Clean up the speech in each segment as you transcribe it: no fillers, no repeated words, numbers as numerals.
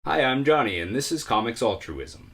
Hi, I'm Johnny, and this is Comics Altruism.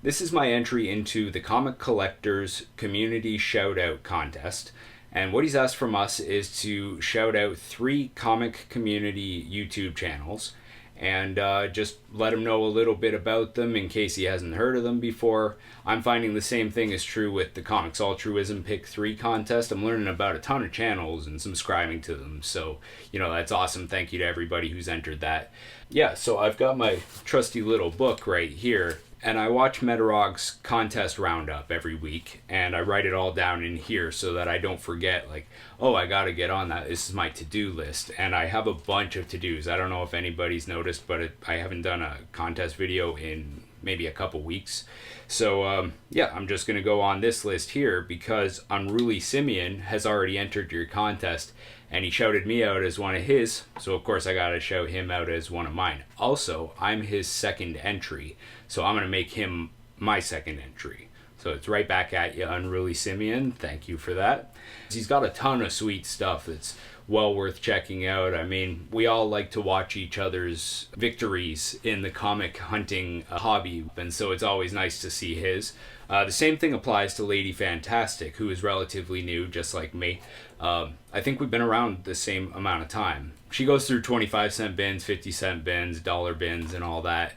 This is my entry into the Comic Collectors Community Shoutout Contest, and what he's asked from us is to shout out 3 comic community YouTube channels and just let him know a little bit about them in case he hasn't heard of them before. I'm finding the same thing is true with the Comics Altruism Pick 3 contest. I'm learning about a ton of channels and subscribing to them, so that's awesome. Thank you to everybody who's entered that. Yeah, so I've got my trusty little book right here, and I watch Metarog's contest roundup every week, and I write it all down in here so that I don't forget, like, oh, I gotta get on that. This is my to-do list, and I have a bunch of to-dos. I don't know if anybody's noticed, but I haven't done a contest video in maybe a couple weeks. So, yeah, I'm just gonna go on this list here because Unruly Simon has already entered your contest, and he shouted me out as one of his, so of course I gotta shout him out as one of mine. Also, I'm his second entry, so I'm gonna make him my second entry. So it's right back at you, Unruly Simon. Thank you for that. He's got a ton of sweet stuff that's well worth checking out. I mean, we all like to watch each other's victories in the comic hunting hobby, and so it's always nice to see his. The same thing applies to Lady Fantastic, who is relatively new, just like me. I think we've been around the same amount of time. She goes through 25-cent bins, 50-cent bins, dollar bins, and all that.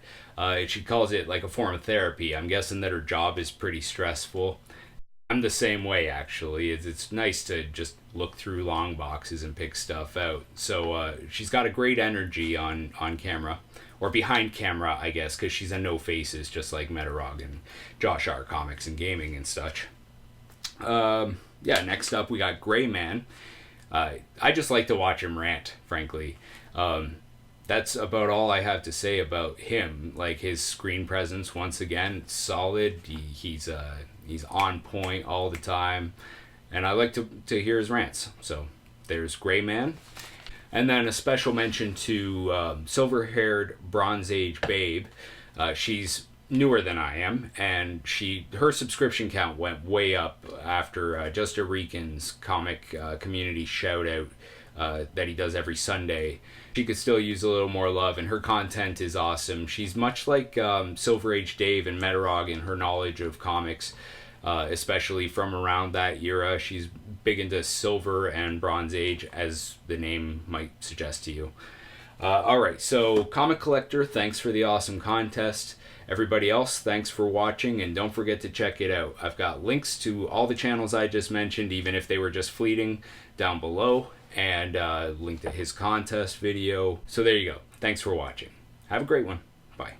She calls it like a form of therapy. I'm guessing that her job is pretty stressful. I'm the same way, actually. It's nice to just look through long boxes and pick stuff out. So she's got a great energy on camera. Or behind camera, I guess, because she's a no faces, just like Metarog and Josh R. Comics and Gaming and such. Yeah, next up we got Gray Man. I just like to watch him rant, frankly. That's about all I have to say about him. Like, his screen presence, once again, solid. He's on point all the time, and I like to hear his rants. So there's Gray Man. And then a special mention to silver-haired Bronze Age Babe. She's newer than I am, and her subscription count went way up after Just a Rican's comic community shout-out that he does every Sunday. She could still use a little more love, and her content is awesome. She's much like Silver Age Dave and Metarog in her knowledge of comics, especially from around that era. She's big into Silver and Bronze Age, as the name might suggest to you. Alright, so Comic Collector, thanks for the awesome contest. Everybody else, thanks for watching, and don't forget to check it out. I've got links to all the channels I just mentioned, even if they were just fleeting, down below, and link to his contest video. So there you go. Thanks for watching. Have a great one. Bye.